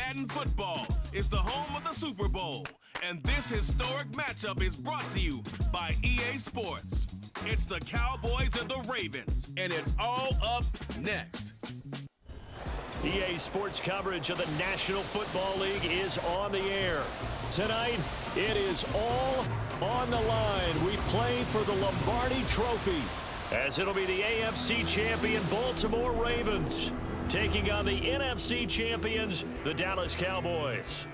Madden football is the home of the Super Bowl, and this historic matchup is brought to you by EA Sports. It's the Cowboys and the Ravens, and it's all up next. EA Sports coverage of the National Football League is on the air. Tonight, it is all on the line. We play for the Lombardi Trophy, as it'll be the AFC champion Baltimore Ravens taking on the NFC champions, the Dallas Cowboys.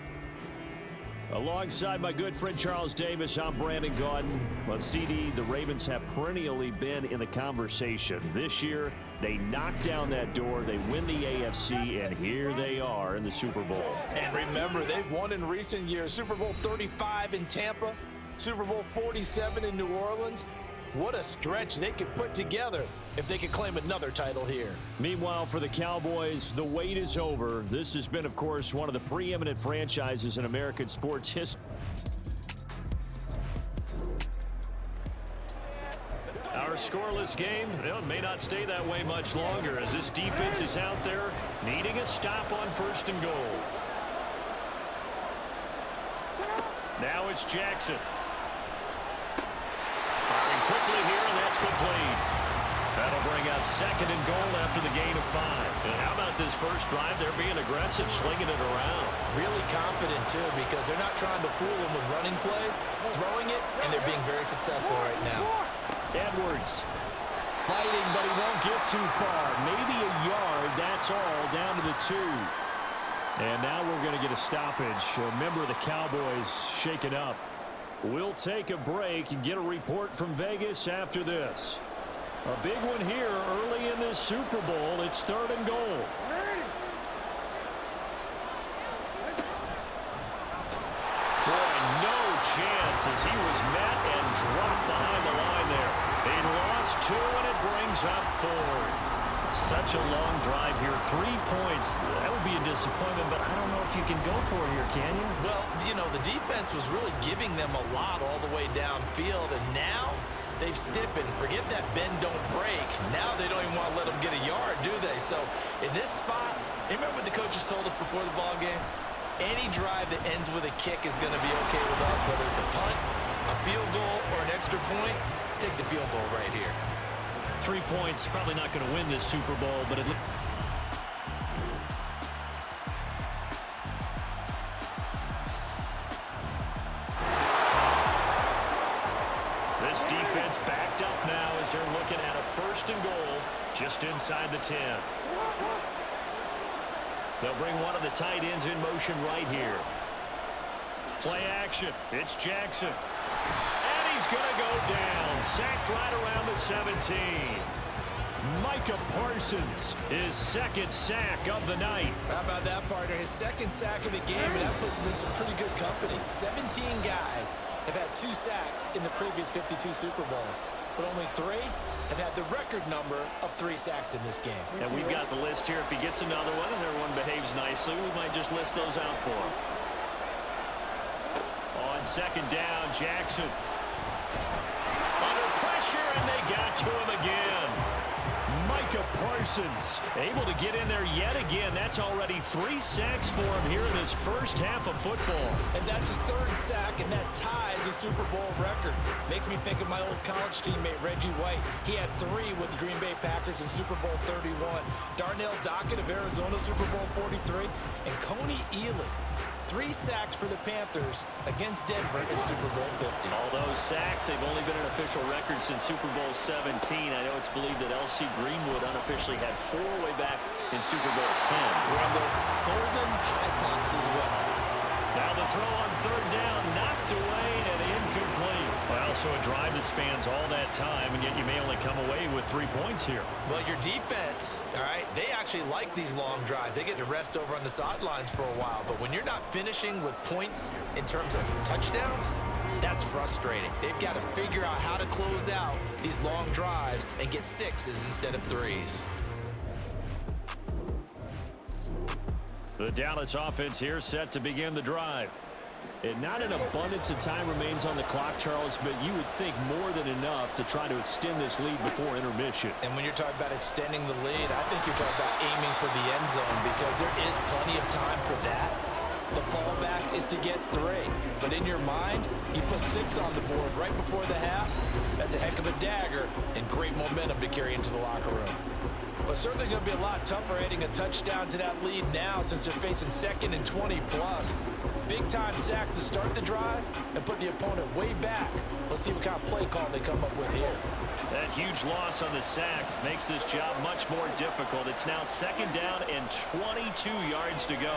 Alongside my good friend Charles Davis, I'm Brandon Gaudin. Well, CD, the Ravens have perennially been in the conversation. This year, they knock down that door, they win the AFC, and here they are in the Super Bowl. And remember, they've won in recent years. Super Bowl 35 in Tampa, Super Bowl 47 in New Orleans. What a stretch they could put together if they could claim another title here. Meanwhile, for the Cowboys, the wait is over. This has been, of course, one of the preeminent franchises in American sports history. Our scoreless game, well, it may not stay that way much longer as this defense is out there needing a stop on 1st and goal. Now it's Jackson. Firing quickly here, and that's complete. That'll bring up 2nd and goal after the gain of 5. And how about this first drive? They're being aggressive, slinging it around. Really confident, too, because they're not trying to fool them with running plays, throwing it, and they're being very successful right now. Edwards fighting, but he won't get too far. Maybe a yard, that's all, down to the 2. And now we're going to get a stoppage. A member of the Cowboys shaken up. We'll take a break and get a report from Vegas after this. A big one here early in this Super Bowl. It's 3rd and goal. Boy, no chance as he was met and dropped behind the line there. He lost 2, and it brings up 4. Such a long drive here. 3 points. That would be a disappointment, but I don't know if you can go for it here, can you? Well, you know, the defense was really giving them a lot all the way downfield, and now they've stiffened. Forget that bend, don't break. Now they don't even want to let them get a yard, do they? So in this spot, remember what the coaches told us before the ball game? Any drive that ends with a kick is going to be okay with us, whether it's a punt, a field goal, or an extra point. Take the field goal right here. 3 points, probably not going to win this Super Bowl, but it this defense backed up now as they're looking at a 1st and goal just inside the 10. They'll bring one of the tight ends in motion right here. Play action. It's Jackson. He's going to go down. Sacked right around the 17. Micah Parsons, his 2nd sack of the night. How about that, partner? His 2nd sack of the game, and that puts him in some pretty good company. 17 guys have had 2 sacks in the previous 52 Super Bowls, but only 3 have had the record number of 3 sacks in this game. And we've got the list here. If he gets another one and everyone behaves nicely, we might just list those out for him. On 2nd down, Jackson. Under pressure, and they got to him again. Micah Parsons able to get in there yet again. That's already 3 sacks for him here in his first half of football. And that's his 3rd sack, and that ties the Super Bowl record. Makes me think of my old college teammate, Reggie White. He had 3 with the Green Bay Packers in Super Bowl 31. Darnell Dockett of Arizona, Super Bowl 43. And Coney Ealy. 3 sacks for the Panthers against Denver in Super Bowl 50. All those sacks, they've only been an official record since Super Bowl 17. I know it's believed that L.C. Greenwood unofficially had 4 way back in Super Bowl 10. We're on the golden high tops as well. Now the throw on 3rd down, knocked away and incomplete. Well, so a drive that spans all that time, and yet you may only come away with 3 points here. Well, your defense, all right, they actually like these long drives. They get to rest over on the sidelines for a while, but when you're not finishing with points in terms of touchdowns, that's frustrating. They've got to figure out how to close out these long drives and get 6s instead of 3s. The Dallas offense here set to begin the drive. And not an abundance of time remains on the clock, Charles, but you would think more than enough to try to extend this lead before intermission. And when you're talking about extending the lead, I think you're talking about aiming for the end zone because there is plenty of time for that. The fallback is to get 3. But in your mind, you put 6 on the board right before the half. That's a heck of a dagger and great momentum to carry into the locker room. But certainly going to be a lot tougher adding a touchdown to that lead now since they're facing 2nd and 20+. Big-time sack to start the drive and put the opponent way back. Let's see what kind of play call they come up with here. That huge loss on the sack makes this job much more difficult. It's now 2nd down and 22 yards to go.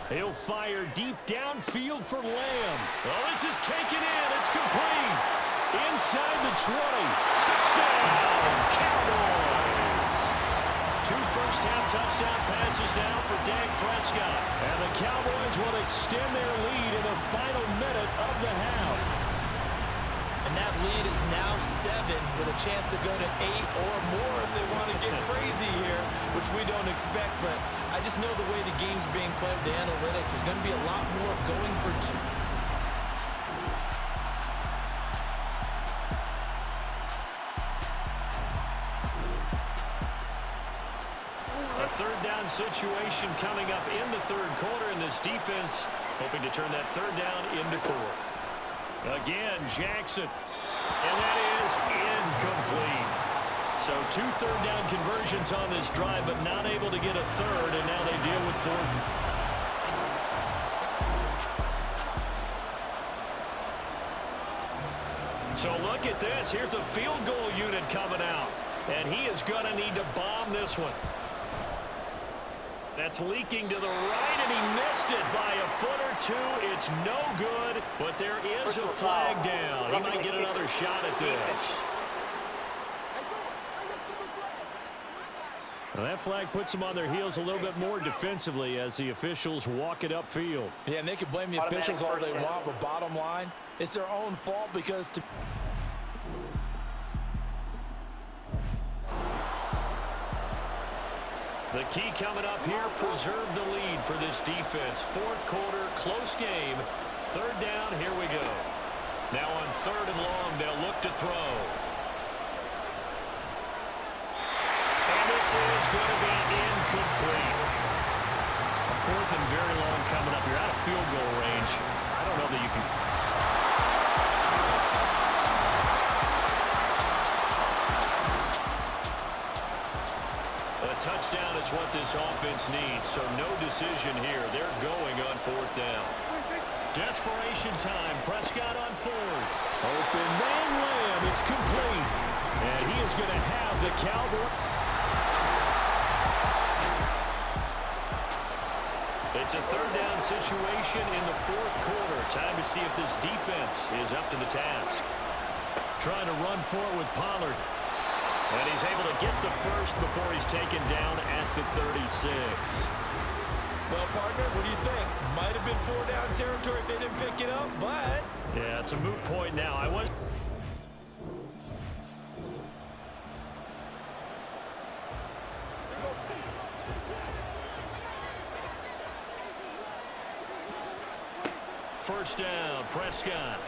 He'll fire deep downfield for Lamb. Oh, this is taken in. It's complete. Inside the 20. Touchdown, Cowboys. 2 first-half touchdown passes now for Dak Prescott. And the Cowboys will extend their lead in the final minute of the half. And that lead is now 7 with a chance to go to 8 or more if they want to get crazy here, which we don't expect. But I just know the way the game's being played with the analytics, there's going to be a lot more of going for 2. A 3rd down situation coming up in the 3rd quarter, and this defense hoping to turn that 3rd down into 4th. Again, Jackson. And that is incomplete. So 2 third-down conversions on this drive, but not able to get a 3rd, and now they deal with 4th. So look at this. Here's the field goal unit coming out. And he is going to need to bomb this one. That's leaking to the right, and he missed it by a foot or 2. It's no good, but there is a flag down. He might get another shot at this. Well, that flag puts them on their heels a little bit more defensively as the officials walk it upfield. Yeah, and they can blame the officials all they want, but bottom line, it's their own fault because The key coming up here, preserve the lead for this defense. 4th quarter, close game. 3rd down, here we go. Now on 3rd and long, they'll look to throw. And this is going to be incomplete. A 4th and very long coming up. You're out of field goal range. I don't know that you can... Touchdown is what this offense needs, so no decision here. They're going on 4th down. Desperation time. Prescott on 4th. Open man Lamb. It's complete. And he is going to have the Cowboy. It's a 3rd down situation in the 4th quarter. Time to see if this defense is up to the task. Trying to run forward with Pollard. And he's able to get the 1st before he's taken down at the 36. Well, partner, what do you think? Might have been 4-down territory if they didn't pick it up, but... Yeah, it's a moot point now. I was... First down, Prescott.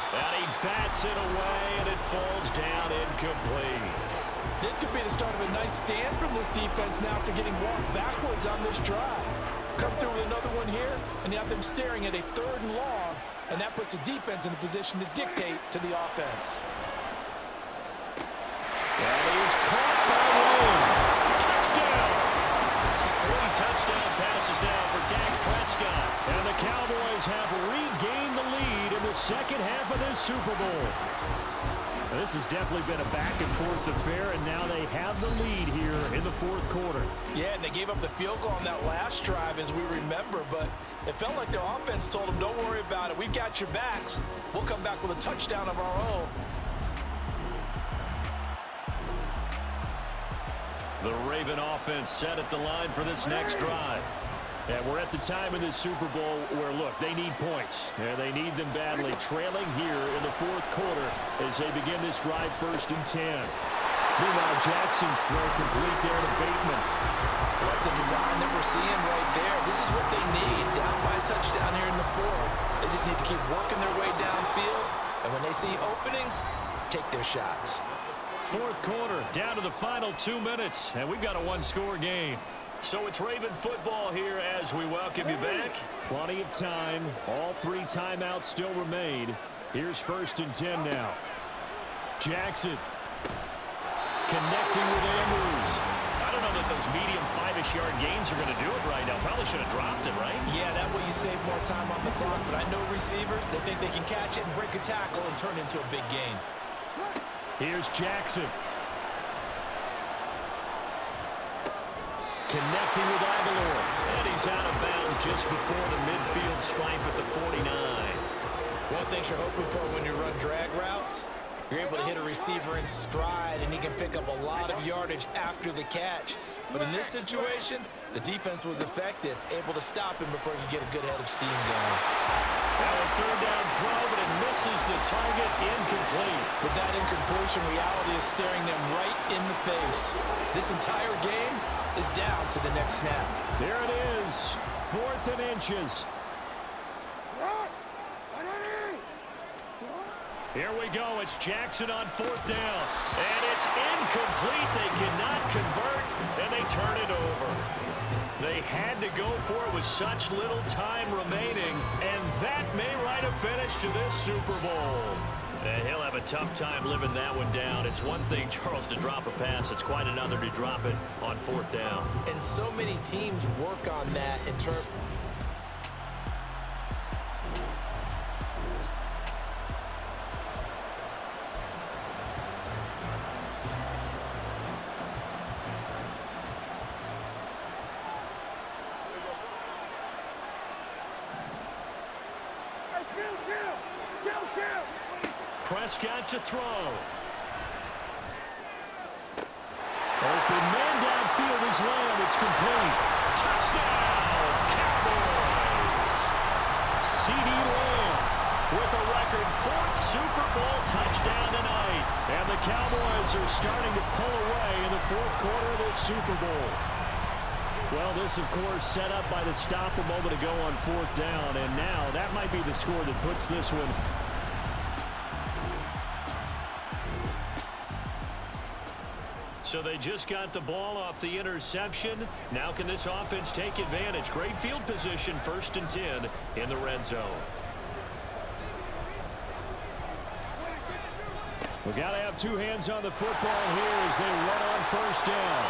And he bats it away, and it falls down incomplete. This could be the start of a nice stand from this defense now after getting walked backwards on this drive. Come through with another one here, and you have them staring at a 3rd and long, and that puts the defense in a position to dictate to the offense. That is caught by Lamb. Touchdown! 3 touchdown passes now for Dak Prescott. And the Cowboys have regained the lead in the 2nd half of this Super Bowl. Now, this has definitely been a back-and-forth affair, and now they have the lead here in the 4th quarter. Yeah, and they gave up the field goal on that last drive, as we remember, but it felt like their offense told them, don't worry about it. We've got your backs. We'll come back with a touchdown of our own. The Raven offense set at the line for this next drive. And we're at the time in this Super Bowl where, look, they need points. And they need them badly. Trailing here in the 4th quarter as they begin this drive 1st and 10. Meanwhile, Jackson's throw complete there to Bateman. What the design that we're seeing right there. This is what they need. Down by a touchdown here in the fourth. They just need to keep working their way downfield. And when they see openings, take their shots. Fourth quarter, down to the final 2 minutes. And we've got a one-score game. So it's Raven football here as we welcome you back. Plenty of time. All 3 timeouts still remain. Here's 1st and 10 now. Jackson connecting with Andrews. I don't know that those medium 5-ish yard gains are going to do it right now. Probably should have dropped it, right? Yeah, that way you save more time on the clock. But I know receivers, they think they can catch it and break a tackle and turn into a big gain. Here's Jackson. Connecting with Aguilar. And he's out of bounds just before the midfield stripe at the 49. One thing you're hoping for when you run drag routes, you're able to hit a receiver in stride, and he can pick up a lot of yardage after the catch. But in this situation, the defense was effective, able to stop him before he could get a good head of steam going. Now a 3rd down throw, but it misses the target, incomplete. With that incompletion, reality is staring them right in the face. This entire game is down to the next snap. There it is, 4th and inches. Here we go. It's Jackson on 4th down. And it's incomplete. They cannot convert, and they turn it over. They had to go for it with such little time remaining, and that may write a finish to this Super Bowl. And he'll have a tough time living that one down. It's one thing, Charles, to drop a pass. It's quite another to drop it on 4th down. And so many teams work on that in terms. Prescott to throw. Open man downfield is Lamb. It's complete. Touchdown, Cowboys. C.D. Lamb with a record 4th Super Bowl touchdown tonight. And the Cowboys are starting to pull away in the 4th quarter of this Super Bowl. Well, this, of course, set up by the stop a moment ago on 4th down. And now that might be the score that puts this one. So they just got the ball off the interception. Now can this offense take advantage? Great field position, 1st and 10 in the red zone. We've got to have 2 hands on the football here as they run on 1st down.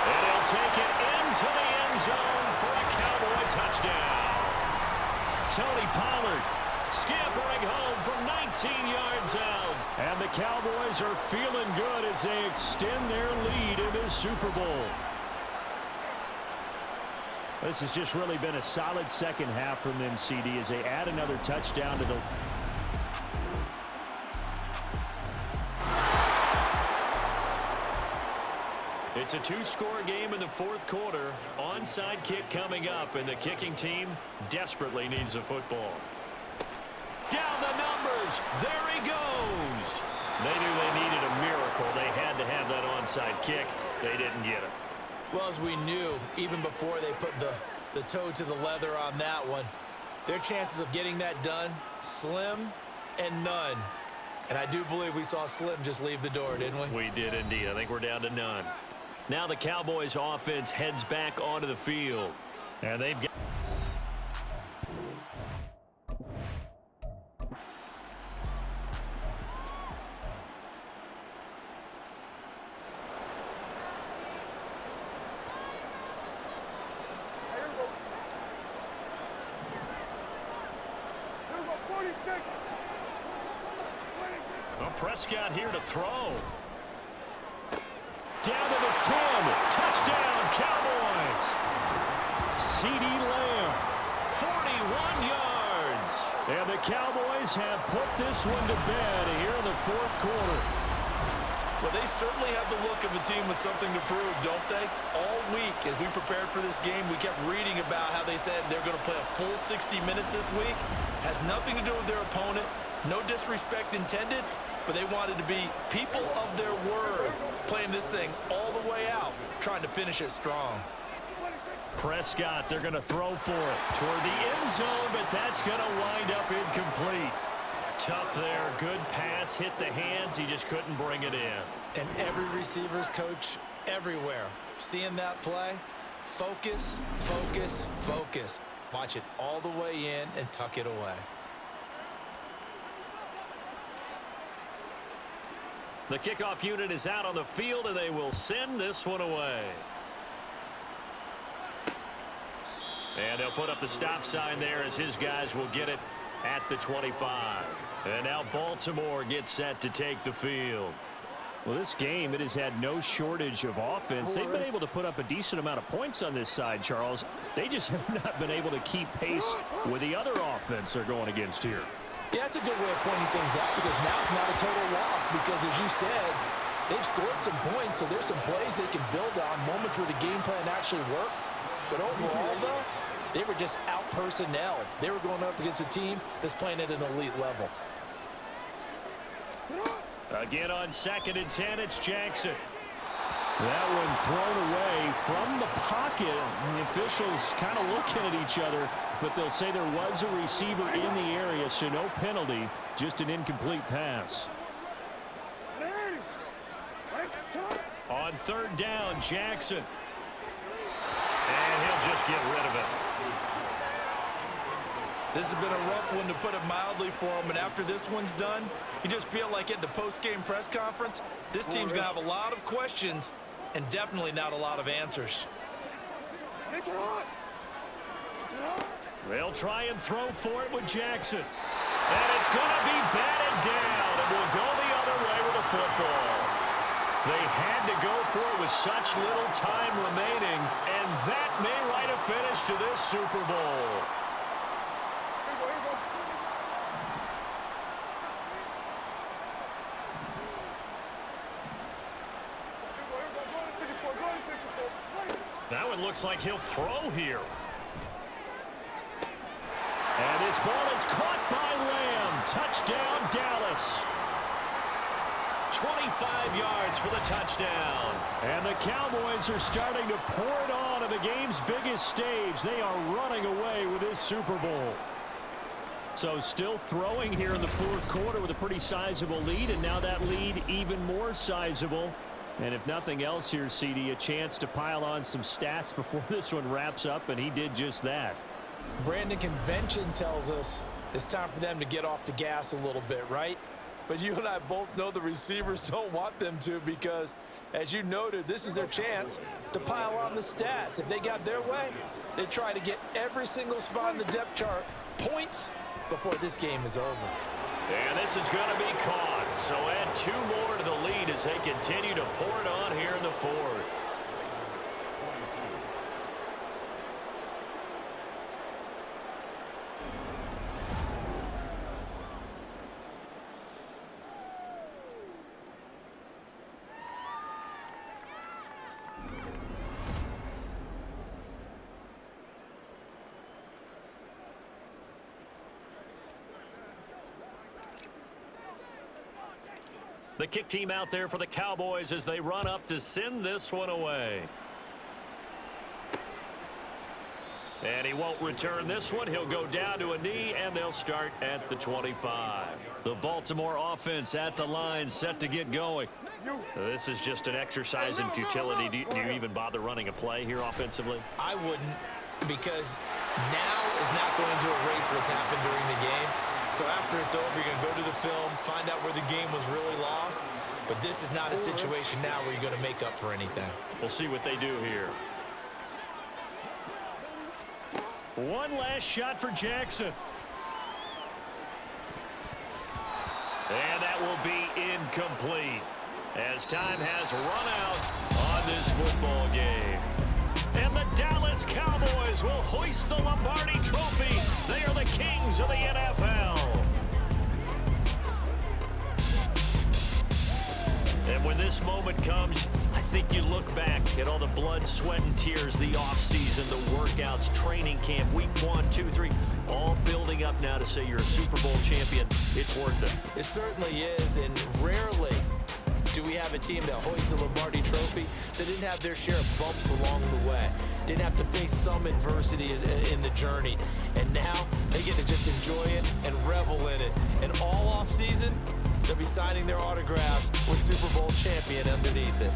And he'll take it into the end zone for a Cowboy touchdown. Tony Pollard scampering home from 19 yards out. And the Cowboys are feeling good as they extend their lead in this Super Bowl. This has just really been a solid second half from them, CD, as they add another touchdown to the... It's a 2-score game in the 4th quarter. Onside kick coming up, and the kicking team desperately needs the football. Down the numbers. There he goes. They knew they needed a miracle. They had to have that onside kick. They didn't get it. Well, as we knew, even before they put the toe to the leather on that one, their chances of getting that done, slim and none. And I do believe we saw Slim just leave the door, didn't we? We did indeed. I think we're down to none. Now the Cowboys offense heads back onto the field. And they've got... Well, Prescott here to throw. Down to the 10. Touchdown, Cowboys. C.D. Lamb, 41 yards. And the Cowboys have put this one to bed here in the 4th quarter. Well, they certainly have the look of a team with something to prove, don't they? All week, as we prepared for this game, we kept reading about how they said they're going to play a full 60 minutes this week. Has nothing to do with their opponent. No disrespect intended, but they wanted to be people of their word. playing this thing all the way out, trying to finish it strong. Prescott, they're going to throw for it toward the end zone, but that's going to wind up incomplete. Tough there. Good pass. Hit the hands. He just couldn't bring it in. And every receiver's coach everywhere. Seeing that play, focus, focus, focus. Watch it all the way in and tuck it away. The kickoff unit is out on the field, and they will send this one away. And they'll put up the stop sign there as his guys will get it at the 25. And now Baltimore gets set to take the field. Well, this game, it has had no shortage of offense. They've been able to put up a decent amount of points on this side, Charles. They just have not been able to keep pace with the other offense they're going against here. Yeah, that's a good way of pointing things out, because now it's not a total loss, because as you said, they've scored some points, so there's some plays they can build on, moments where the game plan actually worked. But overall, though, they were just out-personnel. They were going up against a team that's playing at an elite level. Again on 2nd and 10, it's Jackson. That one thrown away from the pocket. The officials kind of looking at each other, but they'll say there was a receiver in the area, so no penalty, just an incomplete pass. On 3rd down, Jackson. And he'll just get rid of it. This has been a rough one, to put it mildly, for him. And after this one's done, you just feel like at the post-game press conference, this team's going to have a lot of questions and definitely not a lot of answers. They'll try and throw for it with Jackson. And it's going to be batted down, and will go the other way with the football. They had to go for it with such little time remaining, and that may write a finish to this Super Bowl. That one looks like he'll throw here. And this ball is caught by Lamb. Touchdown, Dallas. 25 yards for the touchdown. And the Cowboys are starting to pour it on at the game's biggest stage. They are running away with this Super Bowl. So still throwing here in the 4th quarter with a pretty sizable lead, and now that lead even more sizable. And if nothing else here, CD, a chance to pile on some stats before this one wraps up, and he did just that. Brandon, convention tells us it's time for them to get off the gas a little bit, right? But you and I both know the receivers don't want them to, because, as you noted, this is their chance to pile on the stats. If they got their way, they try to get every single spot in the depth chart points before this game is over. And this is going to be caught. So add 2 more to the lead as they continue to pour it on here in the 4th. The kick team out there for the Cowboys as they run up to send this one away. And he won't return this one. He'll go down to a knee, and they'll start at the 25. The Baltimore offense at the line, set to get going. This is just an exercise in futility. Do you even bother running a play here offensively? I wouldn't, because now is not going to erase what's happened during the game. So after it's over, you're going to go to the film, find out where the game was really lost. But this is not a situation now where you're going to make up for anything. We'll see what they do here. One last shot for Jackson. And that will be incomplete, as time has run out on this football game. And the Dallas Cowboys will hoist the Lombardi Trophy. They are the kings of the NFL. And when this moment comes, I think you look back at all the blood, sweat, and tears, the offseason, the workouts, training camp, week 1, 2, 3, all building up now to say you're a Super Bowl champion. It's worth it. It certainly is, and rarely do we have a team that hoists the Lombardi Trophy, they didn't have their share of bumps along the way. Didn't have to face some adversity in the journey. And now they get to just enjoy it and revel in it. And all off season, they'll be signing their autographs with Super Bowl champion underneath it.